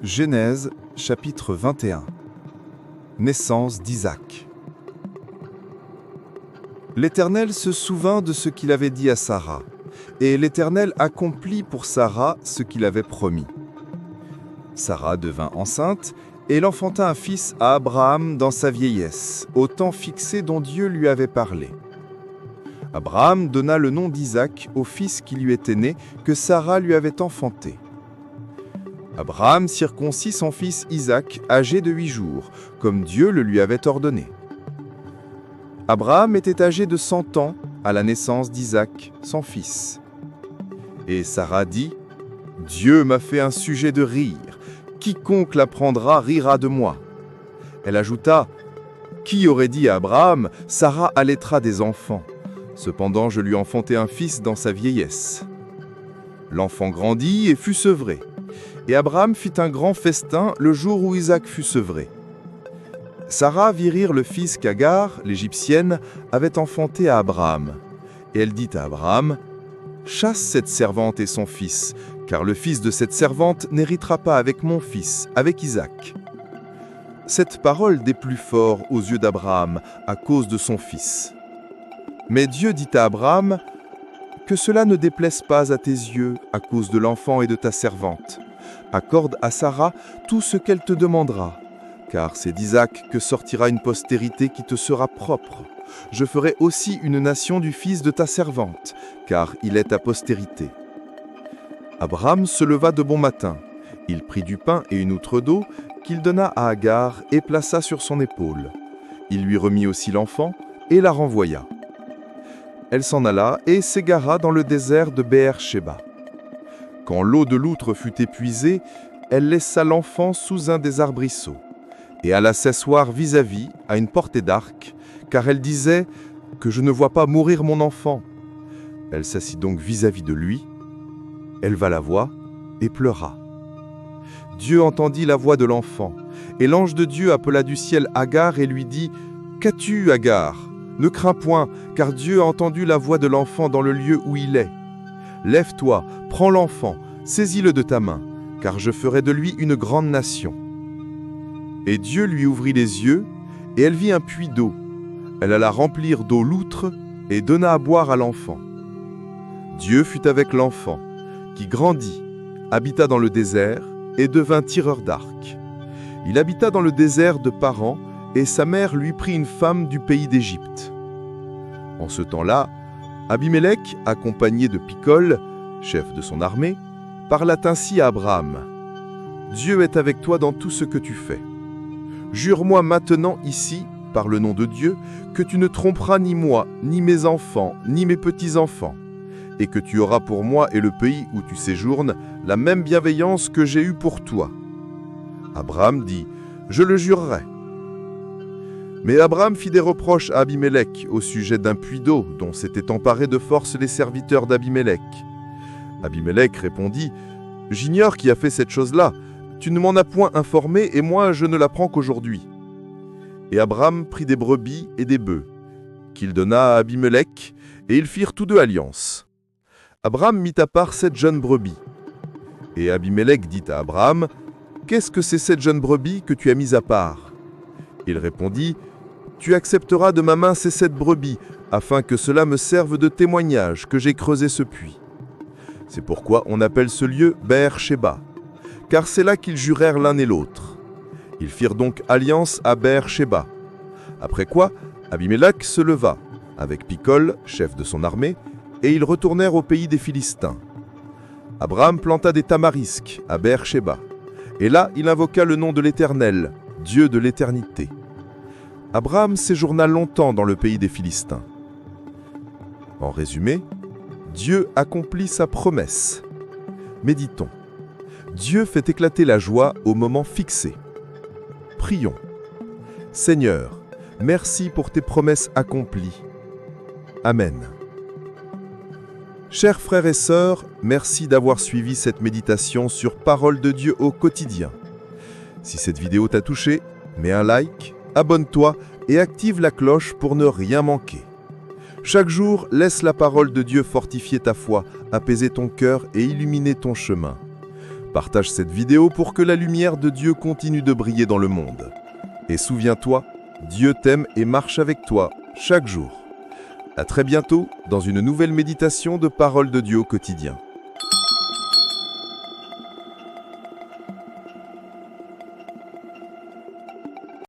Genèse, chapitre 21. Naissance d'Isaac. L'Éternel se souvint de ce qu'il avait dit à Sarah, et l'Éternel accomplit pour Sarah ce qu'il avait promis. Sarah devint enceinte, et elle enfanta un fils à Abraham dans sa vieillesse, au temps fixé dont Dieu lui avait parlé. Abraham donna le nom d'Isaac au fils qui lui était né, que Sarah lui avait enfanté. Abraham circoncit son fils Isaac, âgé de 8 jours, comme Dieu le lui avait ordonné. Abraham était âgé de 100 ans à la naissance d'Isaac, son fils. Et Sarah dit, « Dieu m'a fait un sujet de rire, quiconque l'apprendra rira de moi. » Elle ajouta, « Qui aurait dit à Abraham, Sarah allaitera des enfants? Cependant je lui enfantai un fils dans sa vieillesse. » L'enfant grandit et fut sevré. Et Abraham fit un grand festin le jour où Isaac fut sevré. Sarah vit rire le fils qu'Agar, l'Égyptienne, avait enfanté à Abraham. Et elle dit à Abraham, « Chasse cette servante et son fils, car le fils de cette servante n'héritera pas avec mon fils, avec Isaac. » Cette parole déplut fort aux yeux d'Abraham à cause de son fils. Mais Dieu dit à Abraham, « Que cela ne déplaise pas à tes yeux à cause de l'enfant et de ta servante. Accorde à Sarah tout ce qu'elle te demandera, car c'est d'Isaac que sortira une postérité qui te sera propre. Je ferai aussi une nation du fils de ta servante, car il est ta postérité. » Abraham se leva de bon matin. Il prit du pain et une outre d'eau qu'il donna à Agar et plaça sur son épaule. Il lui remit aussi l'enfant et la renvoya. Elle s'en alla et s'égara dans le désert de Béer-Shéba. Quand l'eau de l'outre fut épuisée, elle laissa l'enfant sous un des arbrisseaux et alla s'asseoir vis-à-vis, à une portée d'arc, car elle disait « Que je ne vois pas mourir mon enfant. » Elle s'assit donc vis-à-vis de lui, éleva la voix et pleura. Dieu entendit la voix de l'enfant, et l'ange de Dieu appela du ciel Agar et lui dit « Qu'as-tu, Agar ? Ne crains point, car Dieu a entendu la voix de l'enfant dans le lieu où il est. Lève-toi, prends l'enfant, saisis-le de ta main, car je ferai de lui une grande nation. » Et Dieu lui ouvrit les yeux, et elle vit un puits d'eau. Elle alla remplir d'eau l'outre et donna à boire à l'enfant. Dieu fut avec l'enfant, qui grandit, habita dans le désert et devint tireur d'arc. Il habita dans le désert de Paran, et sa mère lui prit une femme du pays d'Égypte. En ce temps-là, Abimélec, accompagné de Picol, chef de son armée, parla ainsi à Abraham. « Dieu est avec toi dans tout ce que tu fais. Jure-moi maintenant ici, par le nom de Dieu, que tu ne tromperas ni moi, ni mes enfants, ni mes petits-enfants, et que tu auras pour moi et le pays où tu séjournes la même bienveillance que j'ai eue pour toi. » Abraham dit, « Je le jurerai. » Mais Abraham fit des reproches à Abimélec au sujet d'un puits d'eau dont s'étaient emparés de force les serviteurs d'Abimélec. Abimélec répondit, « J'ignore qui a fait cette chose-là. Tu ne m'en as point informé et moi je ne l'apprends qu'aujourd'hui. » Et Abraham prit des brebis et des bœufs, qu'il donna à Abimélec, et ils firent tous deux alliance. Abraham mit à part 7 jeunes brebis. Et Abimélec dit à Abraham, « Qu'est-ce que c'est 7 jeunes brebis que tu as mis à part ?» Il répondit, « Tu accepteras de ma main ces 7 brebis, afin que cela me serve de témoignage que j'ai creusé ce puits. » C'est pourquoi on appelle ce lieu Béer-Shéba, car c'est là qu'ils jurèrent l'un et l'autre. Ils firent donc alliance à Béer-Shéba. Après quoi, Abimélec se leva, avec Picol, chef de son armée, et ils retournèrent au pays des Philistins. Abraham planta des tamarisques à Béer-Shéba, et là il invoqua le nom de l'Éternel, Dieu de l'éternité. Abraham séjourna longtemps dans le pays des Philistins. En résumé, Dieu accomplit sa promesse. Méditons. Dieu fait éclater la joie au moment fixé. Prions. Seigneur, merci pour tes promesses accomplies. Amen. Chers frères et sœurs, merci d'avoir suivi cette méditation sur Parole de Dieu au quotidien. Si cette vidéo t'a touché, mets un like, abonne-toi et active la cloche pour ne rien manquer. Chaque jour, laisse la parole de Dieu fortifier ta foi, apaiser ton cœur et illuminer ton chemin. Partage cette vidéo pour que la lumière de Dieu continue de briller dans le monde. Et souviens-toi, Dieu t'aime et marche avec toi chaque jour. À très bientôt dans une nouvelle méditation de Parole de Dieu au quotidien.